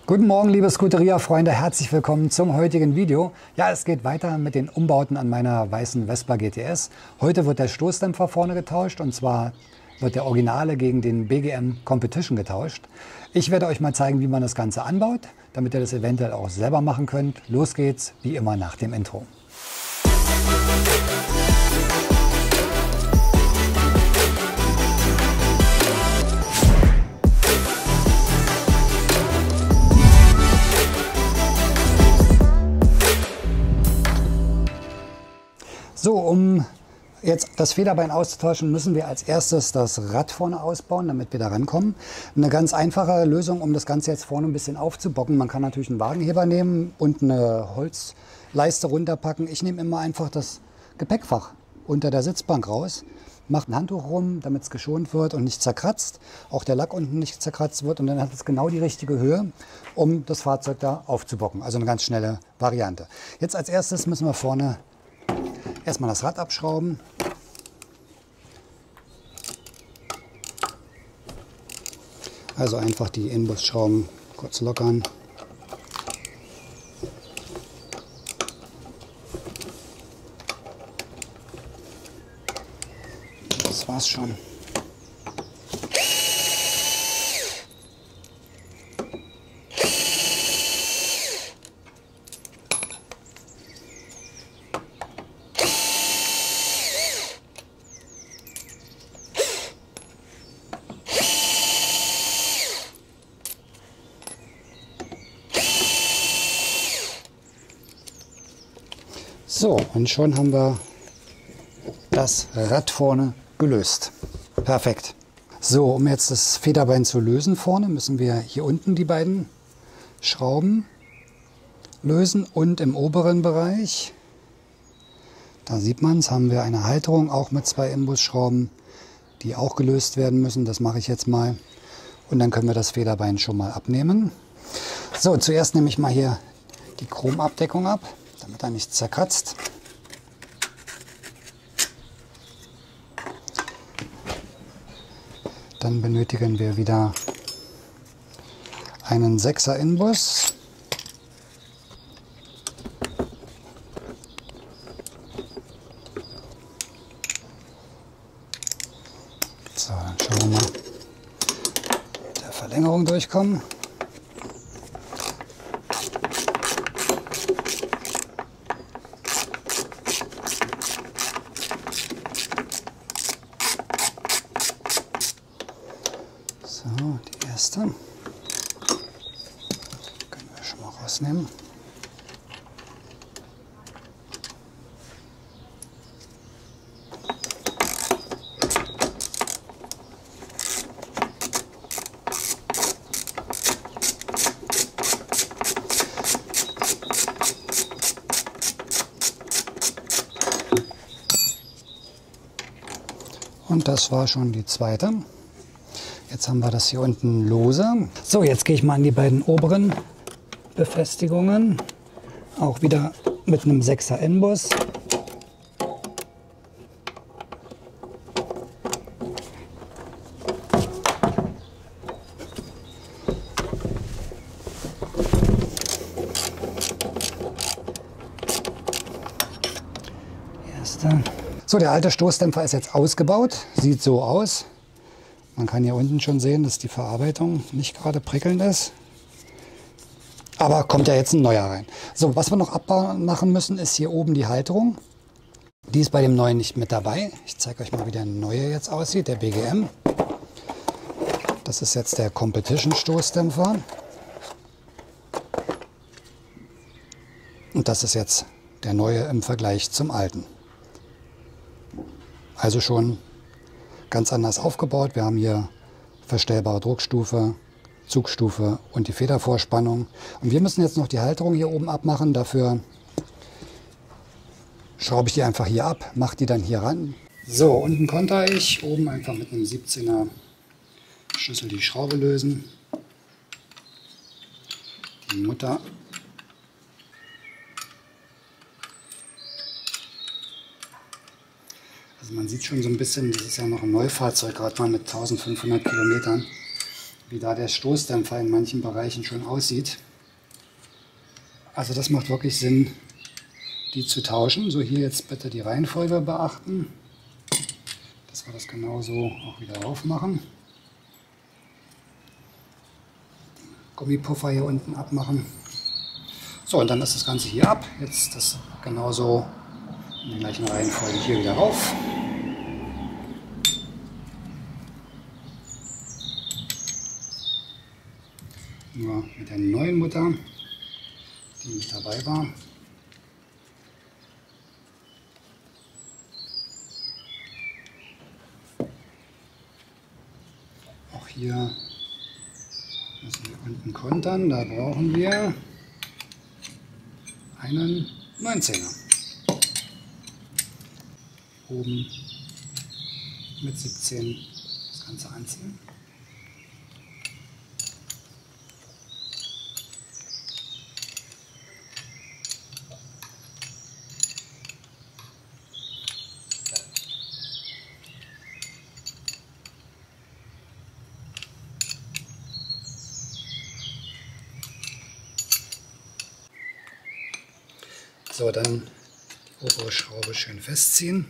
Guten Morgen, liebe Scuderia-Freunde, herzlich willkommen zum heutigen Video. Ja, es geht weiter mit den Umbauten an meiner weißen Vespa GTS. Heute wird der Stoßdämpfer vorne getauscht und zwar wird der Originale gegen den BGM Competition getauscht. Ich werde euch mal zeigen, wie man das Ganze anbaut, damit ihr das eventuell auch selber machen könnt. Los geht's, wie immer nach dem Intro. So, um jetzt das Federbein auszutauschen, müssen wir als erstes das Rad vorne ausbauen, damit wir da rankommen. Eine ganz einfache Lösung, um das Ganze jetzt vorne ein bisschen aufzubocken. Man kann natürlich einen Wagenheber nehmen und eine Holzleiste runterpacken. Ich nehme immer einfach das Gepäckfach unter der Sitzbank raus, mache ein Handtuch rum, damit es geschont wird und nicht zerkratzt. Auch der Lack unten nicht zerkratzt wird und dann hat es genau die richtige Höhe, um das Fahrzeug da aufzubocken. Also eine ganz schnelle Variante. Jetzt als erstes müssen wir vorne erstmal das Rad abschrauben. Also einfach die Inbusschrauben kurz lockern. Das war's schon. So, und schon haben wir das Rad vorne gelöst. Perfekt. So, um jetzt das Federbein zu lösen vorne, müssen wir hier unten die beiden Schrauben lösen und im oberen Bereich, da sieht man es, haben wir eine Halterung, auch mit 2 Imbusschrauben, die auch gelöst werden müssen. Das mache ich jetzt mal. Und dann können wir das Federbein schon mal abnehmen. So, zuerst nehme ich mal hier die Chromabdeckung ab, damit er nicht zerkratzt. Dann benötigen wir wieder einen 6er Inbus. So, dann schauen wir mal, mit der Verlängerung durchkommen. So, die erste können wir schon mal rausnehmen. Und das war schon die zweite. Jetzt haben wir das hier unten lose. So, jetzt gehe ich mal an die beiden oberen Befestigungen. Auch wieder mit einem 6er Inbus. Die erste. So, der alte Stoßdämpfer ist jetzt ausgebaut. Sieht so aus. Man kann hier unten schon sehen, dass die Verarbeitung nicht gerade prickelnd ist. Aber kommt ja jetzt ein neuer rein. So, was wir noch abmachen müssen, ist hier oben die Halterung. Die ist bei dem neuen nicht mit dabei. Ich zeige euch mal, wie der neue jetzt aussieht, der BGM. Das ist jetzt der Competition Stoßdämpfer. Und das ist jetzt der neue im Vergleich zum alten. Also schon ganz anders aufgebaut. Wir haben hier verstellbare Druckstufe, Zugstufe und die Federvorspannung. Und wir müssen jetzt noch die Halterung hier oben abmachen. Dafür schraube ich die einfach hier ab, mache die dann hier ran. So, unten konnte ich oben einfach mit einem 17er Schlüssel die Schraube lösen. Die Mutter Also man sieht schon so ein bisschen, das ist ja noch ein Neufahrzeug, gerade mal mit 1500 Kilometern. wie da der Stoßdämpfer in manchen Bereichen schon aussieht. Also das macht wirklich Sinn, die zu tauschen. So, hier jetzt bitte die Reihenfolge beachten, dass wir das genauso auch wieder aufmachen. Gummipuffer hier unten abmachen. So, und dann ist das Ganze hier ab. Jetzt das genauso in der gleichen Reihenfolge hier wieder rauf. Nur mit der neuen Mutter, die nicht dabei war. Auch hier müssen wir unten kontern. Da brauchen wir einen 19er. Oben mit 17 das Ganze anziehen. So, dann die obere Schraube schön festziehen.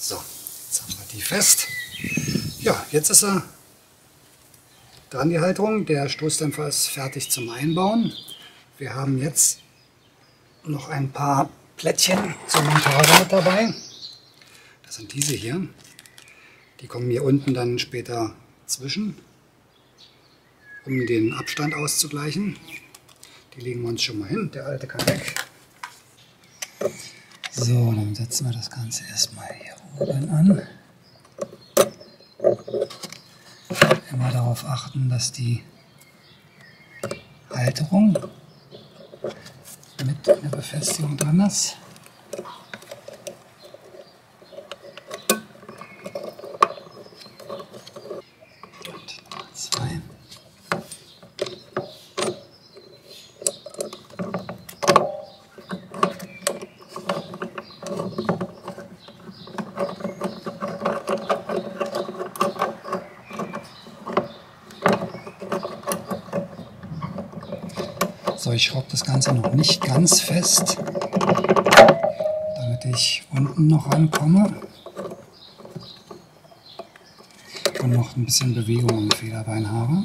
So, jetzt haben wir die fest. Ja, jetzt ist er dran, die Halterung. Der Stoßdämpfer ist fertig zum Einbauen. Wir haben jetzt noch ein paar Plättchen zur Montage mit dabei. Das sind diese hier. Die kommen hier unten dann später zwischen, um den Abstand auszugleichen. Die legen wir uns schon mal hin. Der alte kann weg. So, dann setzen wir das Ganze erstmal hier oben an. Immer darauf achten, dass die Halterung mit einer Befestigung dran ist. So, ich schraube das Ganze noch nicht ganz fest, damit ich unten noch rankomme und noch ein bisschen Bewegung im Federbein habe.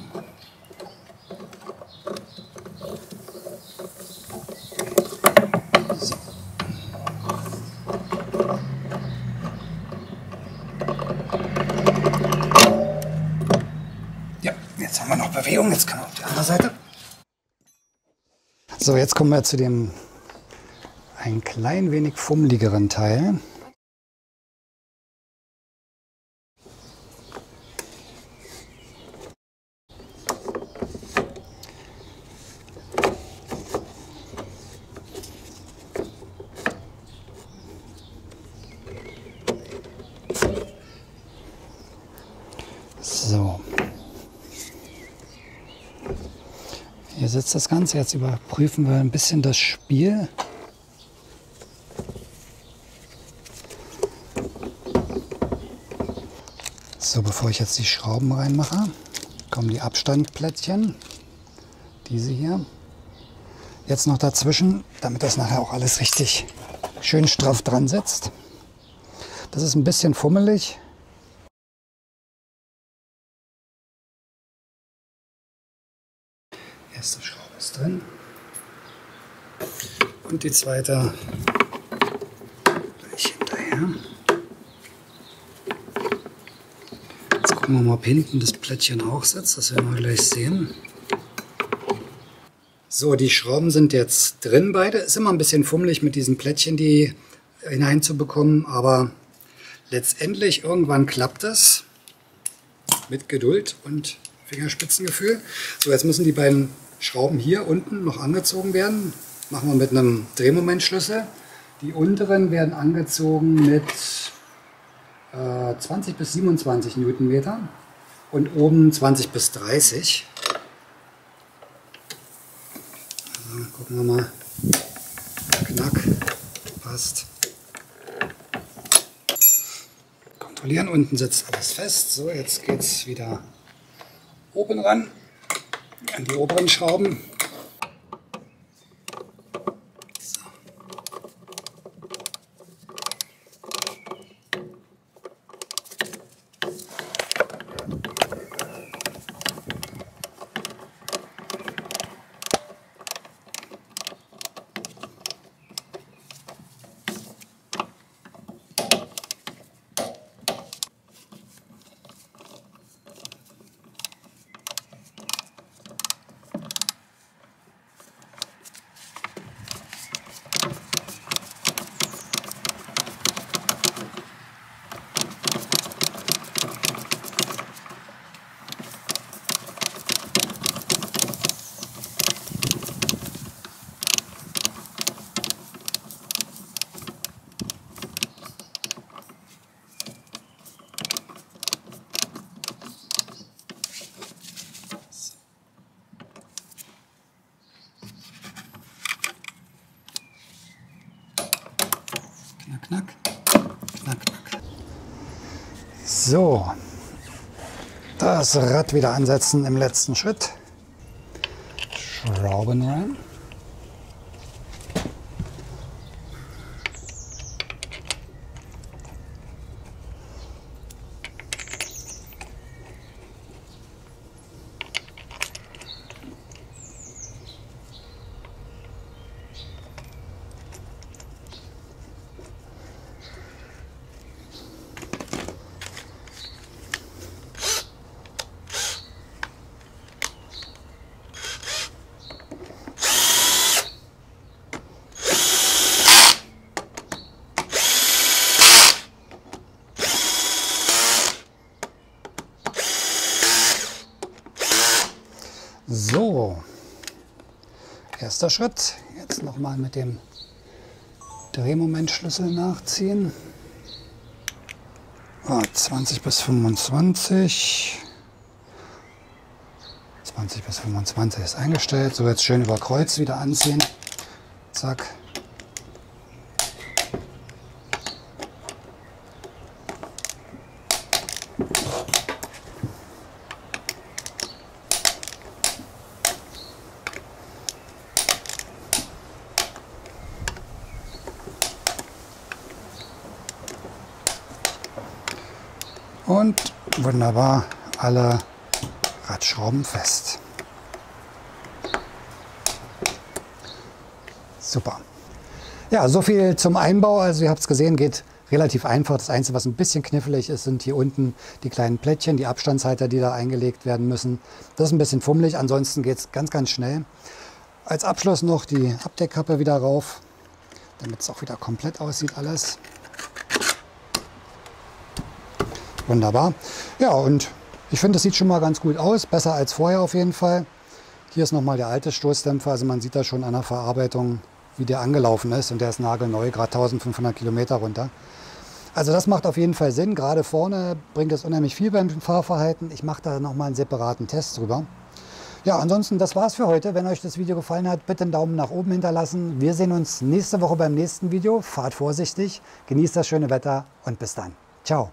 So. Ja, jetzt haben wir noch Bewegung, jetzt kann man auf die andere Seite. So, jetzt kommen wir zu dem ein klein wenig fummeligeren Teil. So. Hier sitzt das Ganze. Jetzt überprüfen wir ein bisschen das Spiel. So, bevor ich jetzt die Schrauben reinmache, kommen die Abstandplättchen. Diese hier. Jetzt noch dazwischen, damit das nachher auch alles richtig schön straff dran sitzt. Das ist ein bisschen fummelig. Erste Schraube ist drin und die zweite gleich hinterher. Jetzt gucken wir mal, ob hinten das Plättchen auch sitzt, das werden wir gleich sehen. So, die Schrauben sind jetzt drin beide. Ist immer ein bisschen fummelig mit diesen Plättchen, die hineinzubekommen, aber letztendlich irgendwann klappt es mit Geduld und Fingerspitzengefühl. So, jetzt müssen die beiden Schrauben hier unten noch angezogen werden. Machen wir mit einem Drehmomentschlüssel. Die unteren werden angezogen mit 20 bis 27 Newtonmeter und oben 20 bis 30. Also, Gucken wir mal. Knack. Passt. Kontrollieren. Unten sitzt alles fest. So, jetzt geht es wieder oben ran. An die oberen Schrauben. Knack, knack, knack, knack. So, das Rad wieder ansetzen im letzten Schritt. Schrauben rein. So, erster Schritt. Jetzt nochmal mit dem Drehmomentschlüssel nachziehen. 20 bis 25. 20 bis 25 ist eingestellt. So, jetzt schön über Kreuz wieder anziehen. Zack. Und wunderbar alle Radschrauben fest. Super. Ja, so viel zum Einbau. Also ihr habt es gesehen, geht relativ einfach. Das Einzige, was ein bisschen knifflig ist, sind hier unten die kleinen Plättchen, die Abstandshalter, die da eingelegt werden müssen. Das ist ein bisschen fummelig, ansonsten geht es ganz, ganz schnell. Als Abschluss noch die Abdeckkappe wieder rauf, damit es auch wieder komplett aussieht alles. Wunderbar. Ja, und ich finde, das sieht schon mal ganz gut aus. Besser als vorher auf jeden Fall. Hier ist nochmal der alte Stoßdämpfer. Also man sieht da schon an der Verarbeitung, wie der angelaufen ist. Und der ist nagelneu, gerade 1500 Kilometer runter. Also das macht auf jeden Fall Sinn. Gerade vorne bringt es unheimlich viel beim Fahrverhalten. Ich mache da nochmal einen separaten Test drüber. Ja, ansonsten, das war's für heute. Wenn euch das Video gefallen hat, bitte einen Daumen nach oben hinterlassen. Wir sehen uns nächste Woche beim nächsten Video. Fahrt vorsichtig, genießt das schöne Wetter und bis dann. Ciao.